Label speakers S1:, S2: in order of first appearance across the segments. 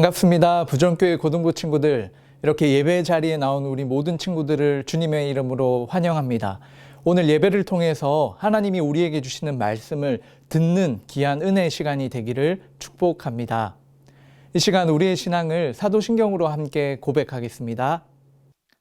S1: 반갑습니다. 부정교회 고등부 친구들, 이렇게 예배 자리에 나온 우리 모든 친구들을 주님의 이름으로 환영합니다. 오늘 예배를 통해서 하나님이 우리에게 주시는 말씀을 듣는 귀한 은혜의 시간이 되기를 축복합니다. 이 시간 우리의 신앙을 사도신경으로 함께 고백하겠습니다.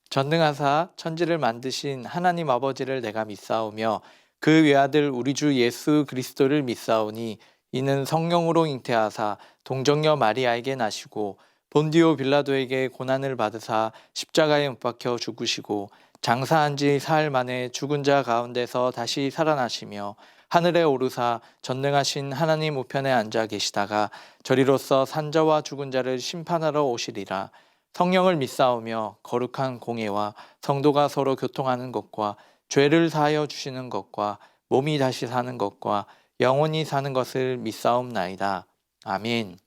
S1: 전능하사 천지를 만드신 하나님 아버지를 내가 믿사오며 그 외아들 우리 주 예수 그리스도를 믿사오니 이는 성령으로 잉태하사 동정녀 마리아에게 나시고 본디오 빌라도에게 고난을 받으사 십자가에 못 박혀 죽으시고 장사한 지 사흘 만에 죽은 자 가운데서 다시 살아나시며 하늘에 오르사 전능하신 하나님 우편에 앉아 계시다가 저리로서 산자와 죽은 자를 심판하러 오시리라. 성령을 믿사오며 거룩한 공예와 성도가 서로 교통하는 것과 죄를 사하여 주시는 것과 몸이 다시 사는 것과 영원히 사는 것을 믿사옵나이다. 아멘.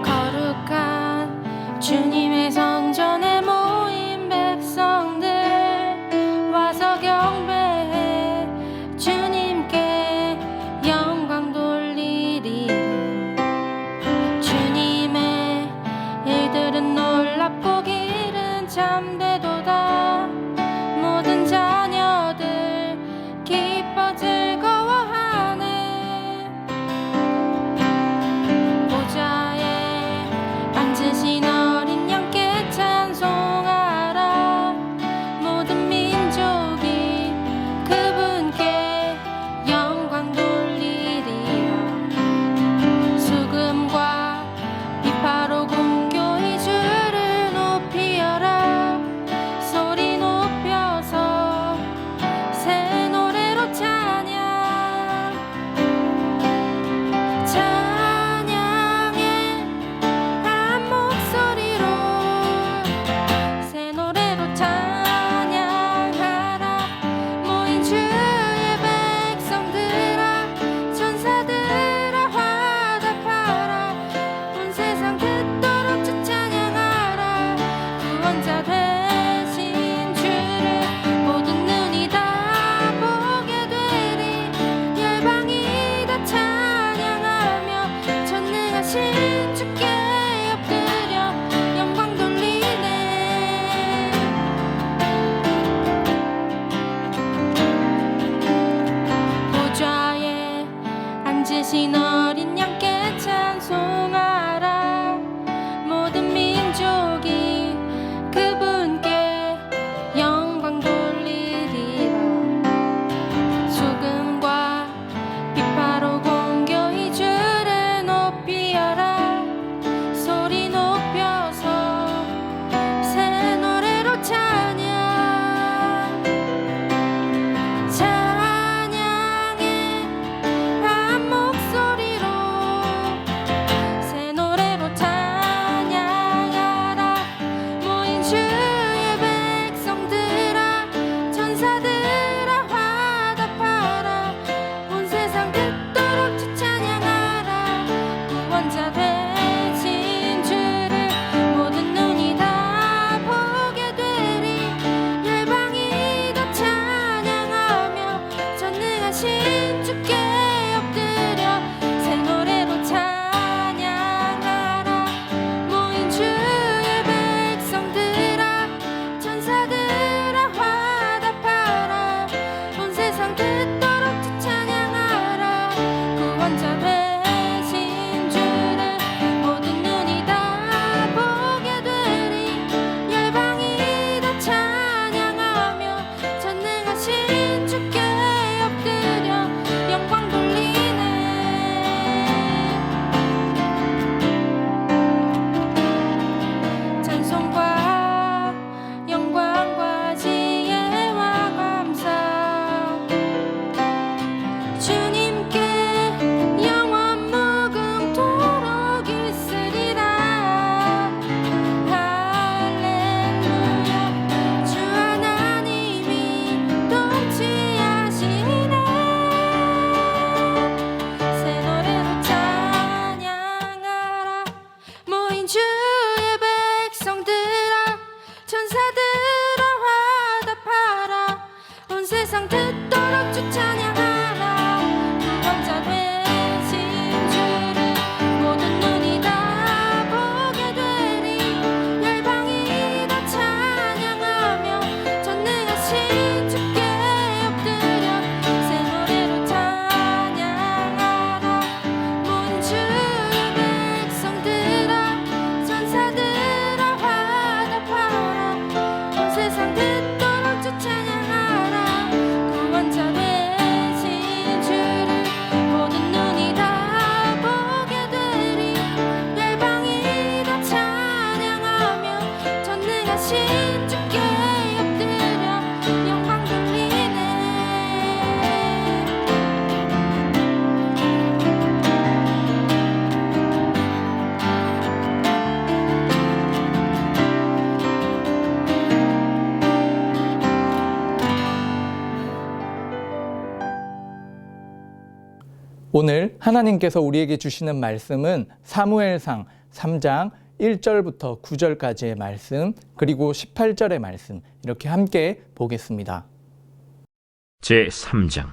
S2: 거룩한 주님의 성전에 모인 백성들 와서 경배해 주님께 영광 돌리리. 주님의 일들은 놀랍고 길은 참되도다. 모든 자녀들 기뻐 즐거워하네. 보좌에 앉으신 어린 양께 찬송하라. 모든 민족이 그분께 영광 돌리리라. 수금과 비파로 공교히 주를 높이어라. 소리 높여서 새 노래로 찬양해 한 목소리로 새 노래로 찬양하라. 모인 주의 백성들아, 천사들아 화답하라. 온 세상 듣도록 주 찬양하라. 구원자 되신 주를 모든 눈이 다 보게 되리. 열방이 다 찬양하며 전능하신 주께 엎드려 영광 돌리네. 보좌에 앉으신 어린 양께 찬송하라. 모든 민족이 그분께 영광 돌리리라. 수금과 비파로 공교히 주를 높이어라. 소리 높여서 새 노래로 찬양해 한 목소리로 새 노래로 찬양하라. 모인 주의 백성들아, 천사들아 화답하라. 온 세상 듣도록 주 찬양하라. 구원자 되신 주를 모든 눈이 다 보게 되리. 열방이 다 찬양하며 전능하신 주께 엎드려 새 노래로 찬양하라. 모인 주의 백성들아, 천사들아 화답하라. 온 세상 듣도록 주 찬양하라. 구원자 되신 주를 모든 눈이 다 보게 되리. 열방이 다 찬양하며 전능하신 주께 엎드려 영광 세상 듣도록 주 찬양하라. 구원자 되신 주를 모든 눈이 다 보게 되리. 열방이 다 찬양하며 전능하신 주께 엎드려 새 노래로 찬양하라. 모든 주의 백성들아 전사들아 화답하라. 온 세상 듣도록 주 찬양하라. 구원자 되신 주를 모든 눈이 다 보게 되리. 열방이 다 찬양하며 전능하신 주께 엎드려 영광 돌리네.
S1: 오늘 하나님께서 우리에게 주시는 말씀은 사무엘상 3장 1절부터 9절까지의 말씀, 그리고 18절의 말씀, 이렇게 함께 보겠습니다.
S3: 제3장.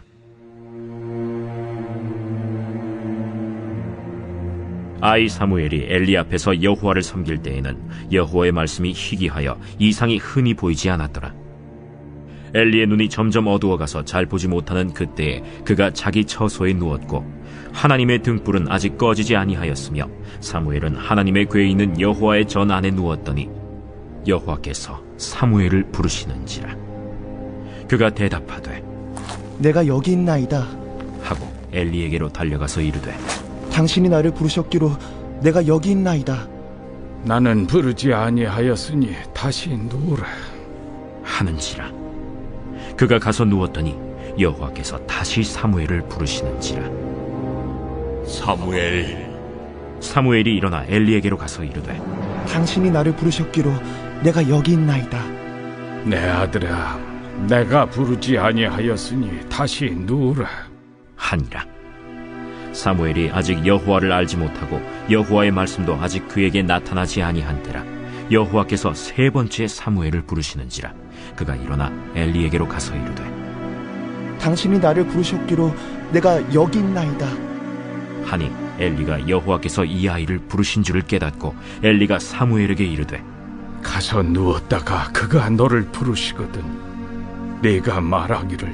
S3: 아이 사무엘이 엘리 앞에서 여호와를 섬길 때에는 여호와의 말씀이 희귀하여 이상이 흔히 보이지 않았더라. 엘리의 눈이 점점 어두워가서 잘 보지 못하는 그때에 그가 자기 처소에 누웠고 하나님의 등불은 아직 꺼지지 아니하였으며 사무엘은 하나님의 궤에 있는 여호와의 전 안에 누웠더니 여호와께서 사무엘을 부르시는지라. 그가 대답하되
S4: 내가 여기 있나이다.
S3: 하고 엘리에게로 달려가서 이르되
S4: 당신이 나를 부르셨기로 내가 여기 있나이다.
S5: 나는 부르지 아니하였으니 다시 누우라.
S3: 하는지라. 그가 가서 누웠더니 여호와께서 다시 사무엘을 부르시는지라. 사무엘이 일어나 엘리에게로 가서 이르되
S4: 당신이 나를 부르셨기로 내가 여기 있나이다.
S5: 내 아들아, 내가 부르지 아니하였으니 다시 누우라.
S3: 하니라. 사무엘이 아직 여호와를 알지 못하고 여호와의 말씀도 아직 그에게 나타나지 아니한 때라 여호와께서 세 번째 사무엘을 부르시는지라. 그가 일어나 엘리에게로 가서 이르되
S4: 당신이 나를 부르셨기로 내가 여기 있나이다.
S3: 하니 엘리가 여호와께서 이 아이를 부르신 줄을 깨닫고 엘리가 사무엘에게 이르되
S5: 가서 누웠다가 그가 너를 부르시거든 네가 말하기를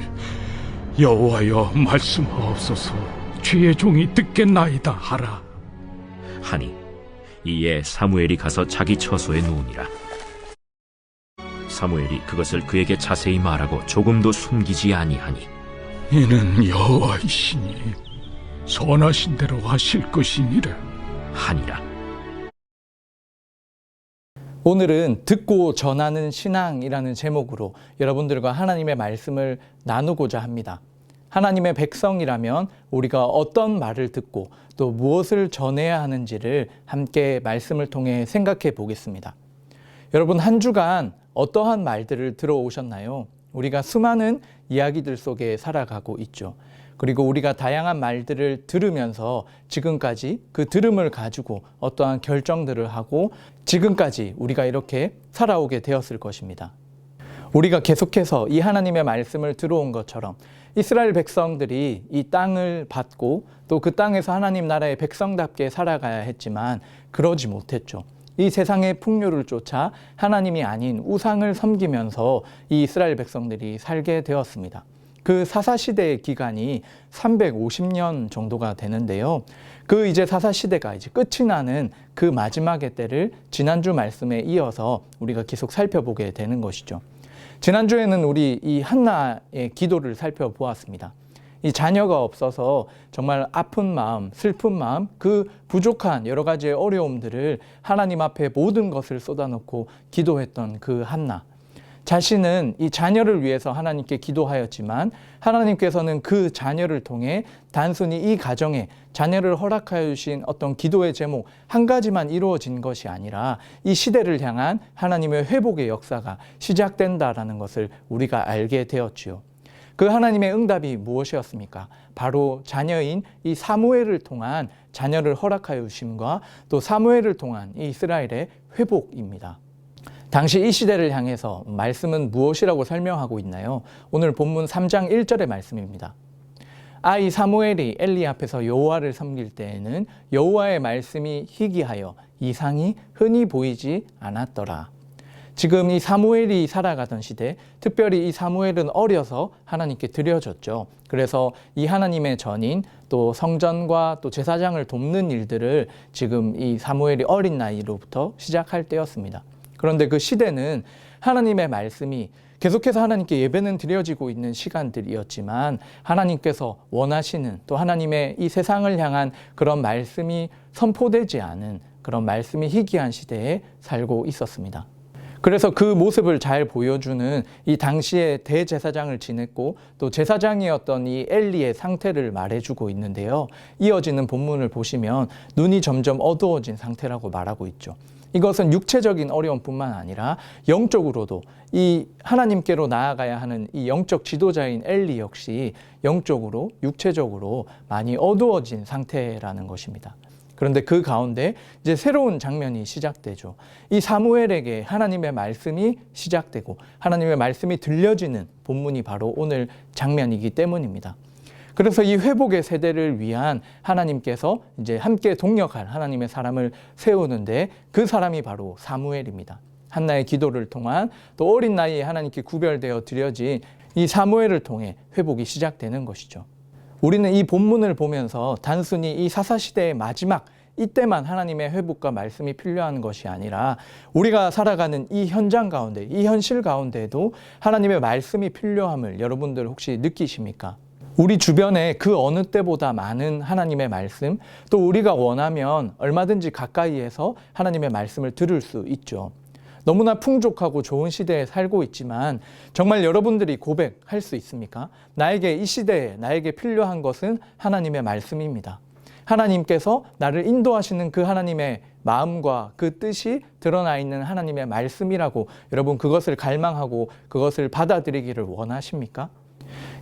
S5: 여호와여 말씀하옵소서 주의 종이 듣겠나이다 하라.
S3: 하니 이에 사무엘이 가서 자기 처소에 누우니라. 사무엘이 그것을 그에게 자세히 말하고 조금도 숨기지 아니하니
S5: 이는 여호와이시니 선하신 대로 하실 것이니라
S3: 하니라.
S1: 오늘은 듣고 전하는 신앙이라는 제목으로 여러분들과 하나님의 말씀을 나누고자 합니다. 하나님의 백성이라면 우리가 어떤 말을 듣고 또 무엇을 전해야 하는지를 함께 말씀을 통해 생각해 보겠습니다. 여러분, 한 주간 어떠한 말들을 들어오셨나요? 우리가 수많은 이야기들 속에 살아가고 있죠. 그리고 우리가 다양한 말들을 들으면서 지금까지 그 들음을 가지고 어떠한 결정들을 하고 지금까지 우리가 이렇게 살아오게 되었을 것입니다. 우리가 계속해서 이 하나님의 말씀을 들어온 것처럼 이스라엘 백성들이 이 땅을 받고 또 그 땅에서 하나님 나라의 백성답게 살아가야 했지만 그러지 못했죠. 이 세상의 풍요를 쫓아 하나님이 아닌 우상을 섬기면서 이 이스라엘 백성들이 살게 되었습니다. 그 사사시대의 기간이 350년 정도가 되는데요. 그 이제 사사시대가 이제 끝이 나는 그 마지막의 때를 지난주 말씀에 이어서 우리가 계속 살펴보게 되는 것이죠. 지난주에는 우리 이 한나의 기도를 살펴보았습니다. 이 자녀가 없어서 정말 아픈 마음, 슬픈 마음, 그 부족한 여러 가지의 어려움들을 하나님 앞에 모든 것을 쏟아놓고 기도했던 그 한나. 자신은 이 자녀를 위해서 하나님께 기도하였지만 하나님께서는 그 자녀를 통해 단순히 이 가정에 자녀를 허락하여 주신 어떤 기도의 제목 한 가지만 이루어진 것이 아니라 이 시대를 향한 하나님의 회복의 역사가 시작된다라는 것을 우리가 알게 되었지요. 그 하나님의 응답이 무엇이었습니까? 바로 자녀인 이 사무엘을 통한 자녀를 허락하여 주심과 또 사무엘을 통한 이 이스라엘의 회복입니다. 당시 이 시대를 향해서 말씀은 무엇이라고 설명하고 있나요? 오늘 본문 3장 1절의 말씀입니다. 아이 사무엘이 엘리 앞에서 여호와를 섬길 때에는 여호와의 말씀이 희귀하여 이상이 흔히 보이지 않았더라. 지금 이 사무엘이 살아가던 시대, 특별히 이 사무엘은 어려서 하나님께 드려졌죠. 그래서 이 하나님의 전인, 또 성전과 또 제사장을 돕는 일들을 지금 이 사무엘이 어린 나이로부터 시작할 때였습니다. 그런데 그 시대는 하나님의 말씀이 계속해서 하나님께 예배는 드려지고 있는 시간들이었지만 하나님께서 원하시는 또 하나님의 이 세상을 향한 그런 말씀이 선포되지 않은 그런 말씀이 희귀한 시대에 살고 있었습니다. 그래서 그 모습을 잘 보여주는 이 당시의 대제사장을 지냈고 또 제사장이었던 이 엘리의 상태를 말해주고 있는데요. 이어지는 본문을 보시면 눈이 점점 어두워진 상태라고 말하고 있죠. 이것은 육체적인 어려움뿐만 아니라 영적으로도 이 하나님께로 나아가야 하는 이 영적 지도자인 엘리 역시 영적으로 육체적으로 많이 어두워진 상태라는 것입니다. 그런데 그 가운데 이제 새로운 장면이 시작되죠. 이 사무엘에게 하나님의 말씀이 시작되고 하나님의 말씀이 들려지는 본문이 바로 오늘 장면이기 때문입니다. 그래서 이 회복의 세대를 위한 하나님께서 이제 함께 동역할 하나님의 사람을 세우는데 그 사람이 바로 사무엘입니다. 한나의 기도를 통한 또 어린 나이에 하나님께 구별되어 드려진 이 사무엘을 통해 회복이 시작되는 것이죠. 우리는 이 본문을 보면서 단순히 이 사사시대의 마지막 이때만 하나님의 회복과 말씀이 필요한 것이 아니라 우리가 살아가는 이 현장 가운데, 이 현실 가운데에도 하나님의 말씀이 필요함을 여러분들 혹시 느끼십니까? 우리 주변에 그 어느 때보다 많은 하나님의 말씀, 또 우리가 원하면 얼마든지 가까이에서 하나님의 말씀을 들을 수 있죠. 너무나 풍족하고 좋은 시대에 살고 있지만 정말 여러분들이 고백할 수 있습니까? 나에게 이 시대에 나에게 필요한 것은 하나님의 말씀입니다. 하나님께서 나를 인도하시는 그 하나님의 마음과 그 뜻이 드러나 있는 하나님의 말씀이라고 여러분 그것을 갈망하고 그것을 받아들이기를 원하십니까?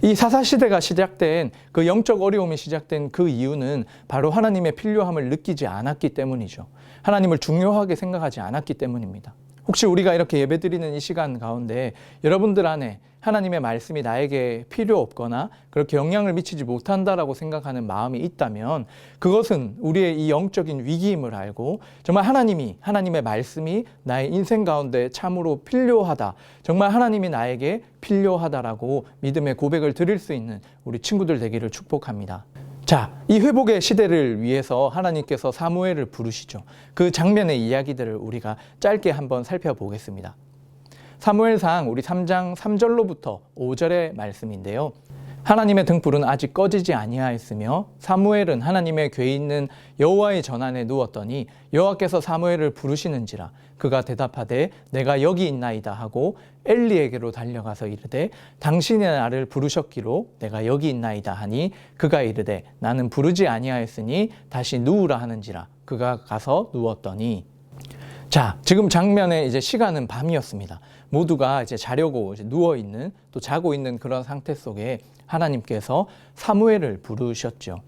S1: 이 사사시대가 시작된 그 영적 어려움이 시작된 그 이유는 바로 하나님의 필요함을 느끼지 않았기 때문이죠. 하나님을 중요하게 생각하지 않았기 때문입니다. 혹시 우리가 이렇게 예배드리는 이 시간 가운데 여러분들 안에 하나님의 말씀이 나에게 필요 없거나 그렇게 영향을 미치지 못한다라고 생각하는 마음이 있다면 그것은 우리의 이 영적인 위기임을 알고 정말 하나님의 말씀이 나의 인생 가운데 참으로 필요하다. 정말 하나님이 나에게 필요하다라고 믿음의 고백을 드릴 수 있는 우리 친구들 되기를 축복합니다. 자, 이 회복의 시대를 위해서 하나님께서 사무엘을 부르시죠. 그 장면의 이야기들을 우리가 짧게 한번 살펴보겠습니다. 사무엘상 우리 3장 3절로부터 5절의 말씀인데요. 하나님의 등불은 아직 꺼지지 아니하였으며 사무엘은 하나님의 궤 있는 여호와의 전안에 누웠더니 여호와께서 사무엘을 부르시는지라 그가 대답하되 내가 여기 있나이다 하고 엘리에게로 달려가서 이르되 당신이 나를 부르셨기로 내가 여기 있나이다 하니 그가 이르되 나는 부르지 아니하였으니 다시 누우라 하는지라 그가 가서 누웠더니. 자, 지금 장면의 이제 시간은 밤이었습니다. 모두가 이제 자려고 이제 누워 있는 또 자고 있는 그런 상태 속에 하나님께서 사무엘을 부르셨죠.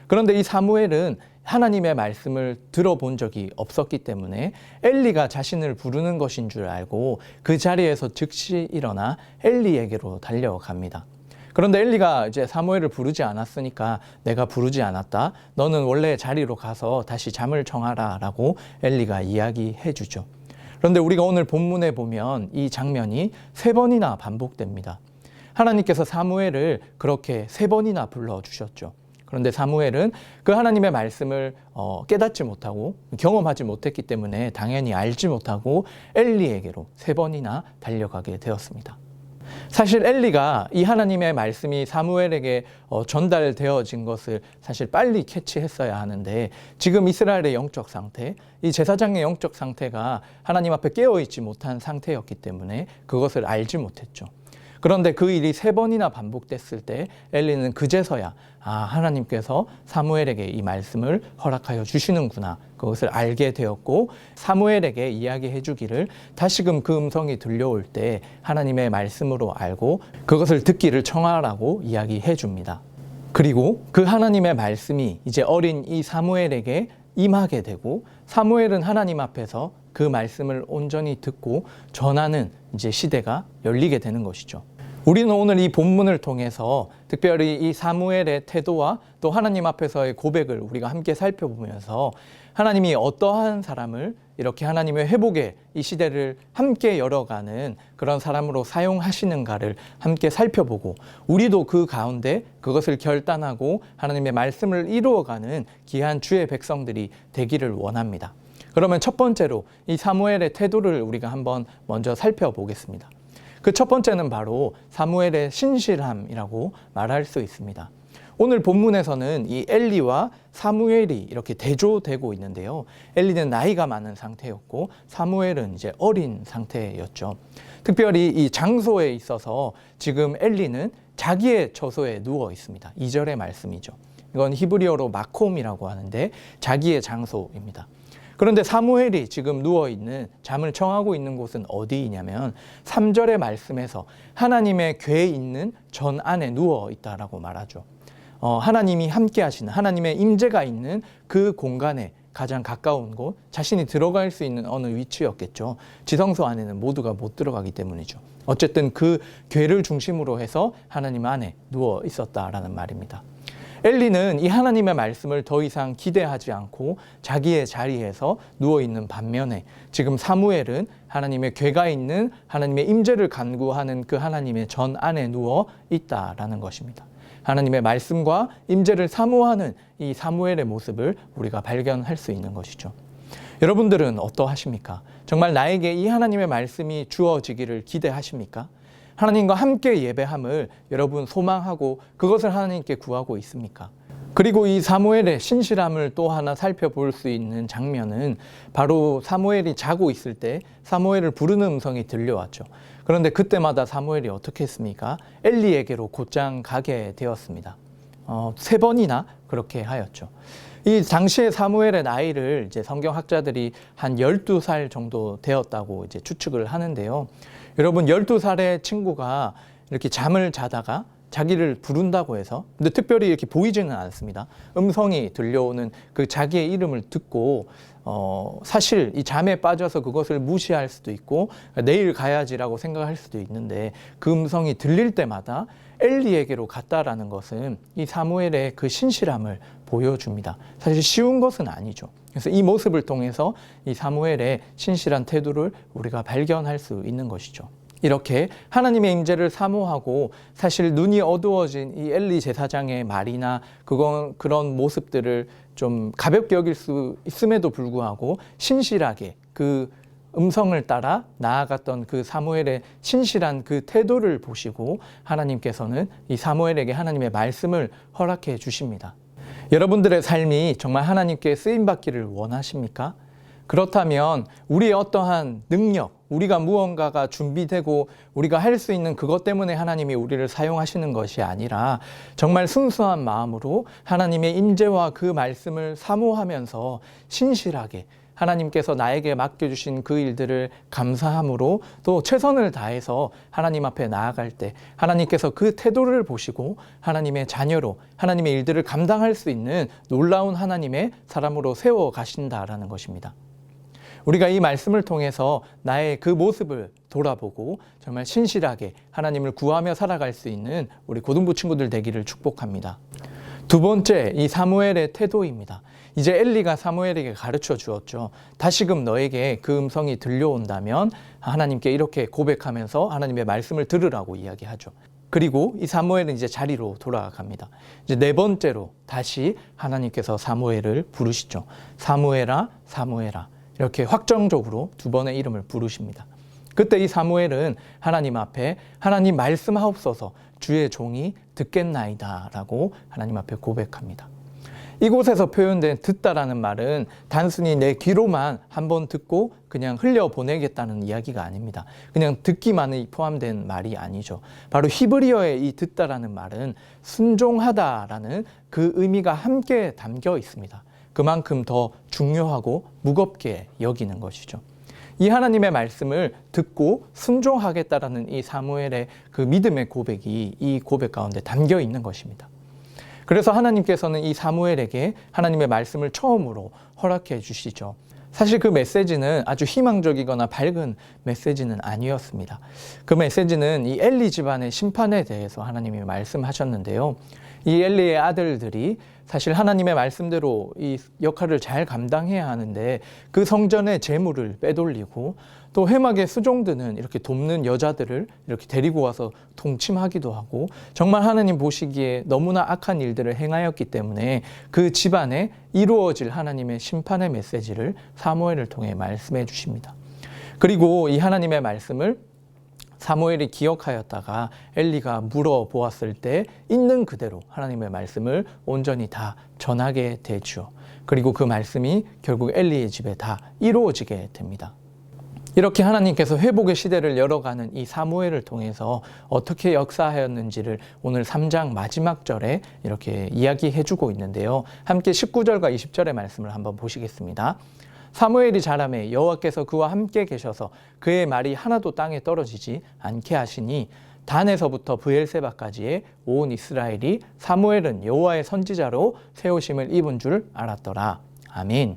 S1: 그런데 이 사무엘은 하나님의 말씀을 들어본 적이 없었기 때문에 엘리가 자신을 부르는 것인 줄 알고 그 자리에서 즉시 일어나 엘리에게로 달려갑니다. 그런데 엘리가 이제 사무엘을 부르지 않았으니까 내가 부르지 않았다. 너는 원래 자리로 가서 다시 잠을 청하라 라고 엘리가 이야기해 주죠. 그런데 우리가 오늘 본문에 보면 이 장면이 3번이나 반복됩니다. 하나님께서 사무엘을 그렇게 3번이나 불러주셨죠. 그런데 사무엘은 그 하나님의 말씀을 깨닫지 못하고 경험하지 못했기 때문에 당연히 알지 못하고 엘리에게로 3번이나 달려가게 되었습니다. 사실 엘리가 이 하나님의 말씀이 사무엘에게 전달되어진 것을 사실 빨리 캐치했어야 하는데 지금 이스라엘의 영적 상태, 이 제사장의 영적 상태가 하나님 앞에 깨어있지 못한 상태였기 때문에 그것을 알지 못했죠. 그런데 그 일이 3번이나 반복됐을 때 엘리는 그제서야 하나님께서 사무엘에게 이 말씀을 허락하여 주시는구나. 그것을 알게 되었고 사무엘에게 이야기해 주기를 다시금 그 음성이 들려올 때 하나님의 말씀으로 알고 그것을 듣기를 청하라고 이야기해 줍니다. 그리고 그 하나님의 말씀이 이제 어린 이 사무엘에게 임하게 되고 사무엘은 하나님 앞에서 그 말씀을 온전히 듣고 전하는 이제 시대가 열리게 되는 것이죠. 우리는 오늘 이 본문을 통해서 특별히 이 사무엘의 태도와 또 하나님 앞에서의 고백을 우리가 함께 살펴보면서 하나님이 어떠한 사람을 이렇게 하나님의 회복의 이 시대를 함께 열어가는 그런 사람으로 사용하시는가를 함께 살펴보고 우리도 그 가운데 그것을 결단하고 하나님의 말씀을 이루어가는 귀한 주의 백성들이 되기를 원합니다. 그러면 첫 번째로 이 사무엘의 태도를 우리가 한번 먼저 살펴보겠습니다. 그 첫 번째는 바로 사무엘의 신실함이라고 말할 수 있습니다. 오늘 본문에서는 이 엘리와 사무엘이 이렇게 대조되고 있는데요. 엘리는 나이가 많은 상태였고 사무엘은 이제 어린 상태였죠. 특별히 이 장소에 있어서 지금 엘리는 자기의 처소에 누워 있습니다. 2절의 말씀이죠. 이건 히브리어로 마콤이라고 하는데 자기의 장소입니다. 그런데 사무엘이 지금 누워있는 잠을 청하고 있는 곳은 어디이냐면 3절의 말씀에서 하나님의 궤에 있는 전 안에 누워있다라고 말하죠. 하나님이 함께 하시는 하나님의 임재가 있는 그 공간에 가장 가까운 곳, 자신이 들어갈 수 있는 어느 위치였겠죠. 지성소 안에는 모두가 못 들어가기 때문이죠. 어쨌든 그 궤를 중심으로 해서 하나님 안에 누워 있었다라는 말입니다. 엘리는 이 하나님의 말씀을 더 이상 기대하지 않고 자기의 자리에서 누워있는 반면에 지금 사무엘은 하나님의 궤가 있는 하나님의 임재를 간구하는 그 하나님의 전 안에 누워 있다라는 것입니다. 하나님의 말씀과 임재를 사모하는 이 사무엘의 모습을 우리가 발견할 수 있는 것이죠. 여러분들은 어떠하십니까? 정말 나에게 이 하나님의 말씀이 주어지기를 기대하십니까? 하나님과 함께 예배함을 여러분 소망하고 그것을 하나님께 구하고 있습니까? 그리고 이 사무엘의 신실함을 또 하나 살펴볼 수 있는 장면은 바로 사무엘이 자고 있을 때 사무엘을 부르는 음성이 들려왔죠. 그런데 그때마다 사무엘이 어떻게 했습니까? 엘리에게로 곧장 가게 되었습니다. 3번이나 그렇게 하였죠. 이 당시에 사무엘의 나이를 이제 성경학자들이 한 12살 정도 되었다고 이제 추측을 하는데요. 여러분 12살의 친구가 이렇게 잠을 자다가 자기를 부른다고 해서 근데 특별히 이렇게 보이지는 않습니다. 음성이 들려오는 그 자기의 이름을 듣고 사실 이 잠에 빠져서 그것을 무시할 수도 있고 내일 가야지라고 생각할 수도 있는데 그 음성이 들릴 때마다 엘리에게로 갔다라는 것은 이 사무엘의 그 신실함을 보여줍니다. 사실 쉬운 것은 아니죠. 그래서 이 모습을 통해서 이 사무엘의 신실한 태도를 우리가 발견할 수 있는 것이죠. 이렇게 하나님의 임재를 사모하고 사실 눈이 어두워진 이 엘리 제사장의 말이나 그런 모습들을 좀 가볍게 여길 수 있음에도 불구하고 신실하게 그 음성을 따라 나아갔던 그 사무엘의 신실한 그 태도를 보시고 하나님께서는 이 사무엘에게 하나님의 말씀을 허락해 주십니다. 여러분들의 삶이 정말 하나님께 쓰임받기를 원하십니까? 그렇다면 우리의 어떠한 능력, 우리가 무언가가 준비되고 우리가 할 수 있는 그것 때문에 하나님이 우리를 사용하시는 것이 아니라 정말 순수한 마음으로 하나님의 임재와 그 말씀을 사모하면서 신실하게 하나님께서 나에게 맡겨주신 그 일들을 감사함으로 또 최선을 다해서 하나님 앞에 나아갈 때 하나님께서 그 태도를 보시고 하나님의 자녀로 하나님의 일들을 감당할 수 있는 놀라운 하나님의 사람으로 세워 가신다라는 것입니다. 우리가 이 말씀을 통해서 나의 그 모습을 돌아보고 정말 신실하게 하나님을 구하며 살아갈 수 있는 우리 고등부 친구들 되기를 축복합니다. 두 번째, 이 사무엘의 태도입니다. 이제 엘리가 사무엘에게 가르쳐 주었죠. 다시금 너에게 그 음성이 들려온다면 하나님께 이렇게 고백하면서 하나님의 말씀을 들으라고 이야기하죠. 그리고 이 사무엘은 이제 자리로 돌아갑니다. 이제 네 번째로 다시 하나님께서 사무엘을 부르시죠. 사무엘아, 사무엘아. 이렇게 확정적으로 2번의 이름을 부르십니다. 그때 이 사무엘은 하나님 앞에 하나님 말씀하옵소서 주의 종이 듣겠나이다 라고 하나님 앞에 고백합니다. 이곳에서 표현된 듣다라는 말은 단순히 내 귀로만 한번 듣고 그냥 흘려보내겠다는 이야기가 아닙니다. 그냥 듣기만이 포함된 말이 아니죠. 바로 히브리어의 이 듣다라는 말은 순종하다라는 그 의미가 함께 담겨 있습니다. 그만큼 더 중요하고 무겁게 여기는 것이죠. 이 하나님의 말씀을 듣고 순종하겠다라는 이 사무엘의 그 믿음의 고백이 이 고백 가운데 담겨 있는 것입니다. 그래서 하나님께서는 이 사무엘에게 하나님의 말씀을 처음으로 허락해 주시죠. 사실 그 메시지는 아주 희망적이거나 밝은 메시지는 아니었습니다. 그 메시지는 이 엘리 집안의 심판에 대해서 하나님이 말씀하셨는데요. 이 엘리의 아들들이 사실 하나님의 말씀대로 이 역할을 잘 감당해야 하는데 그 성전의 재물을 빼돌리고 또 회막의 수종드는 이렇게 돕는 여자들을 이렇게 데리고 와서 동침하기도 하고 정말 하나님 보시기에 너무나 악한 일들을 행하였기 때문에 그 집안에 이루어질 하나님의 심판의 메시지를 사무엘을 통해 말씀해 주십니다. 그리고 이 하나님의 말씀을 사무엘이 기억하였다가 엘리가 물어보았을 때 있는 그대로 하나님의 말씀을 온전히 다 전하게 되죠. 그리고 그 말씀이 결국 엘리의 집에 다 이루어지게 됩니다. 이렇게 하나님께서 회복의 시대를 열어가는 이 사무엘을 통해서 어떻게 역사하였는지를 오늘 3장 마지막 절에 이렇게 이야기해주고 있는데요. 함께 19절과 20절의 말씀을 한번 보시겠습니다. 사무엘이 자라매 여호와께서 그와 함께 계셔서 그의 말이 하나도 땅에 떨어지지 않게 하시니 단에서부터 브엘세바까지의 온 이스라엘이 사무엘은 여호와의 선지자로 세우심을 입은 줄 알았더라. 아멘.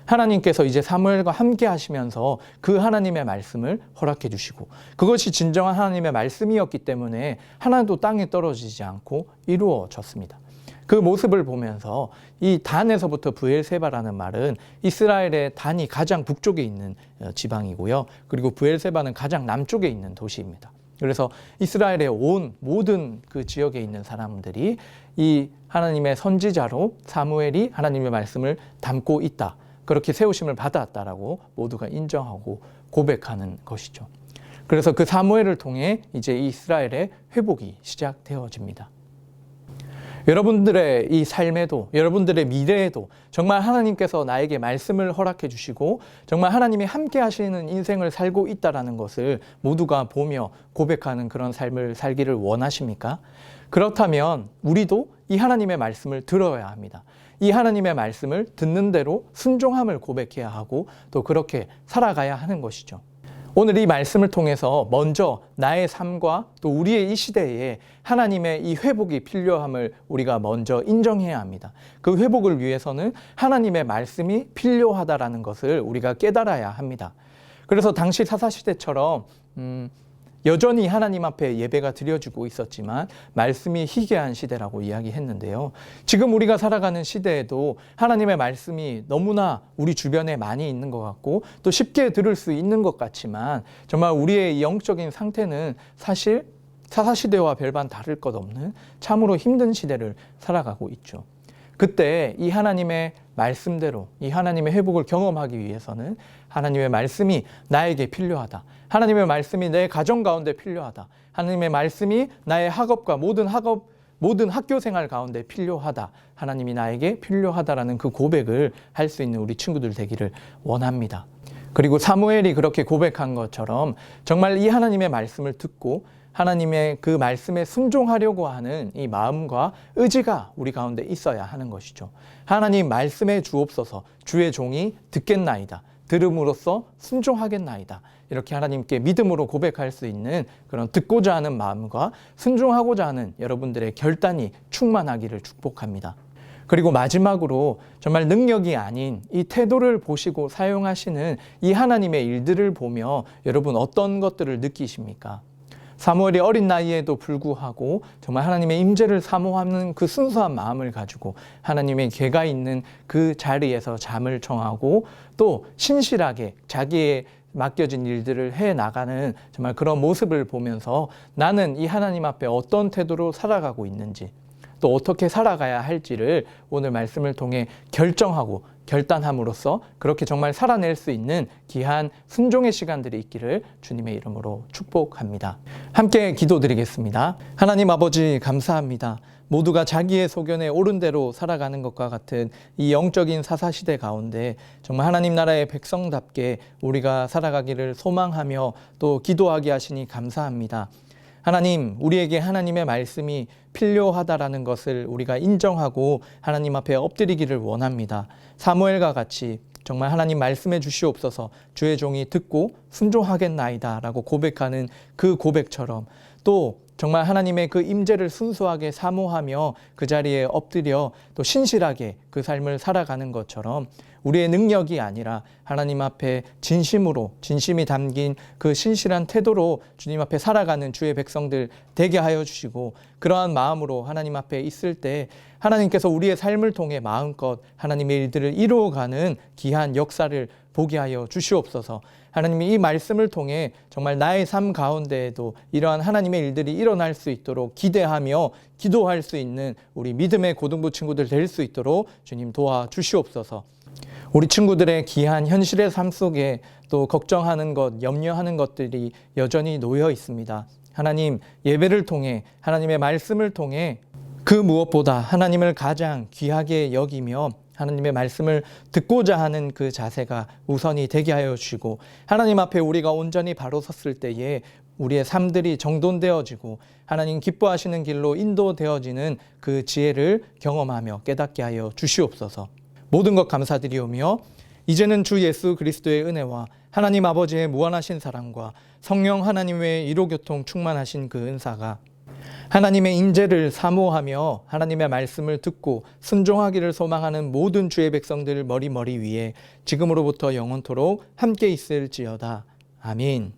S1: 하나님께서 이제 사무엘과 함께 하시면서 그 하나님의 말씀을 허락해 주시고 그것이 진정한 하나님의 말씀이었기 때문에 하나도 땅에 떨어지지 않고 이루어졌습니다. 그 모습을 보면서 이 단에서부터 브엘세바라는 말은 이스라엘의 단이 가장 북쪽에 있는 지방이고요. 그리고 브엘세바는 가장 남쪽에 있는 도시입니다. 그래서 이스라엘의 온 모든 그 지역에 있는 사람들이 이 하나님의 선지자로 사무엘이 하나님의 말씀을 담고 있다. 그렇게 세우심을 받았다라고 모두가 인정하고 고백하는 것이죠. 그래서 그 사무엘을 통해 이제 이스라엘의 회복이 시작되어집니다. 여러분들의 이 삶에도 여러분들의 미래에도 정말 하나님께서 나에게 말씀을 허락해 주시고 정말 하나님이 함께 하시는 인생을 살고 있다는 것을 모두가 보며 고백하는 그런 삶을 살기를 원하십니까? 그렇다면 우리도 이 하나님의 말씀을 들어야 합니다. 이 하나님의 말씀을 듣는 대로 순종함을 고백해야 하고 또 그렇게 살아가야 하는 것이죠. 오늘 이 말씀을 통해서 먼저 나의 삶과 또 우리의 이 시대에 하나님의 이 회복이 필요함을 우리가 먼저 인정해야 합니다. 그 회복을 위해서는 하나님의 말씀이 필요하다라는 것을 우리가 깨달아야 합니다. 그래서 당시 사사시대처럼 여전히 하나님 앞에 예배가 드려지고 있었지만 말씀이 희귀한 시대라고 이야기했는데요. 지금 우리가 살아가는 시대에도 하나님의 말씀이 너무나 우리 주변에 많이 있는 것 같고 또 쉽게 들을 수 있는 것 같지만 정말 우리의 영적인 상태는 사실 사사시대와 별반 다를 것 없는 참으로 힘든 시대를 살아가고 있죠. 그때 이 하나님의 말씀대로 이 하나님의 회복을 경험하기 위해서는 하나님의 말씀이 나에게 필요하다. 하나님의 말씀이 내 가정 가운데 필요하다. 하나님의 말씀이 나의 학업과 모든 학교 생활 가운데 필요하다. 하나님이 나에게 필요하다라는 그 고백을 할 수 있는 우리 친구들 되기를 원합니다. 그리고 사무엘이 그렇게 고백한 것처럼 정말 이 하나님의 말씀을 듣고 하나님의 그 말씀에 순종하려고 하는 이 마음과 의지가 우리 가운데 있어야 하는 것이죠. 하나님 말씀에 주옵소서 주의 종이 듣겠나이다. 들음으로써 순종하겠나이다. 이렇게 하나님께 믿음으로 고백할 수 있는 그런 듣고자 하는 마음과 순종하고자 하는 여러분들의 결단이 충만하기를 축복합니다. 그리고 마지막으로 정말 능력이 아닌 이 태도를 보시고 사용하시는 이 하나님의 일들을 보며 여러분 어떤 것들을 느끼십니까? 사무엘이 어린 나이에도 불구하고 정말 하나님의 임재를 사모하는 그 순수한 마음을 가지고 하나님의 계가 있는 그 자리에서 잠을 청하고 또 신실하게 자기의 맡겨진 일들을 해나가는 정말 그런 모습을 보면서 나는 이 하나님 앞에 어떤 태도로 살아가고 있는지 또 어떻게 살아가야 할지를 오늘 말씀을 통해 결정하고 결단함으로써 그렇게 정말 살아낼 수 있는 귀한 순종의 시간들이 있기를 주님의 이름으로 축복합니다. 함께 기도드리겠습니다. 하나님 아버지 감사합니다. 모두가 자기의 소견에 옳은 대로 살아가는 것과 같은 이 영적인 사사시대 가운데 정말 하나님 나라의 백성답게 우리가 살아가기를 소망하며 또 기도하게 하시니 감사합니다. 하나님, 우리에게 하나님의 말씀이 필요하다라는 것을 우리가 인정하고 하나님 앞에 엎드리기를 원합니다. 사무엘과 같이 정말 하나님 말씀해 주시옵소서 주의 종이 듣고 순종하겠나이다 라고 고백하는 그 고백처럼 또 정말 하나님의 그 임재를 순수하게 사모하며 그 자리에 엎드려 또 신실하게 그 삶을 살아가는 것처럼 우리의 능력이 아니라 하나님 앞에 진심으로 진심이 담긴 그 신실한 태도로 주님 앞에 살아가는 주의 백성들 되게 하여 주시고 그러한 마음으로 하나님 앞에 있을 때 하나님께서 우리의 삶을 통해 마음껏 하나님의 일들을 이루어가는 귀한 역사를 보게 하여 주시옵소서. 하나님이 이 말씀을 통해 정말 나의 삶 가운데에도 이러한 하나님의 일들이 일어날 수 있도록 기대하며 기도할 수 있는 우리 믿음의 고등부 친구들 될 수 있도록 주님 도와주시옵소서. 우리 친구들의 귀한 현실의 삶 속에 또 걱정하는 것, 염려하는 것들이 여전히 놓여 있습니다. 하나님, 예배를 통해 하나님의 말씀을 통해 그 무엇보다 하나님을 가장 귀하게 여기며 하나님의 말씀을 듣고자 하는 그 자세가 우선이 되게 하여 주시고 하나님 앞에 우리가 온전히 바로 섰을 때에 우리의 삶들이 정돈되어지고 하나님 기뻐하시는 길로 인도되어지는 그 지혜를 경험하며 깨닫게 하여 주시옵소서. 모든 것 감사드리오며 이제는 주 예수 그리스도의 은혜와 하나님 아버지의 무한하신 사랑과 성령 하나님의 이로교통 충만하신 그 은사가 하나님의 인재를 사모하며 하나님의 말씀을 듣고 순종하기를 소망하는 모든 주의 백성들 머리 위에 지금으로부터 영원토록 함께 있을지어다. 아멘.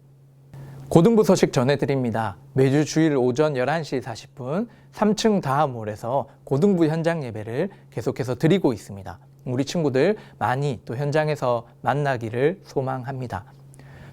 S1: 고등부 소식 전해드립니다. 매주 주일 오전 11시 40분 3층 다음홀에서 고등부 현장 예배를 계속해서 드리고 있습니다. 우리 친구들 많이 또 현장에서 만나기를 소망합니다.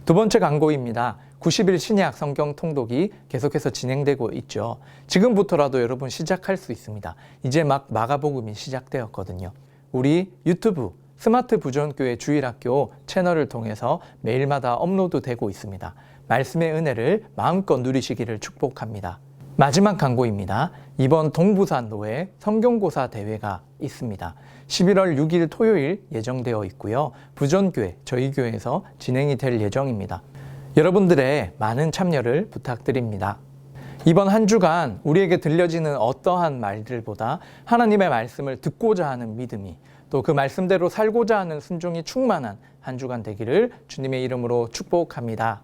S1: 두 번째 광고입니다. 90일 신약 성경 통독이 계속해서 진행되고 있죠. 지금부터라도 여러분 시작할 수 있습니다. 이제 막 마가복음이 시작되었거든요. 우리 유튜브 스마트 부전교회 주일학교 채널을 통해서 매일마다 업로드되고 있습니다. 말씀의 은혜를 마음껏 누리시기를 축복합니다. 마지막 광고입니다. 이번 동부산로에 성경고사 대회가 있습니다. 11월 6일 토요일 예정되어 있고요. 부전교회, 저희 교회에서 진행이 될 예정입니다. 여러분들의 많은 참여를 부탁드립니다. 이번 한 주간 우리에게 들려지는 어떠한 말들보다 하나님의 말씀을 듣고자 하는 믿음이 또 그 말씀대로 살고자 하는 순종이 충만한 한 주간 되기를 주님의 이름으로 축복합니다.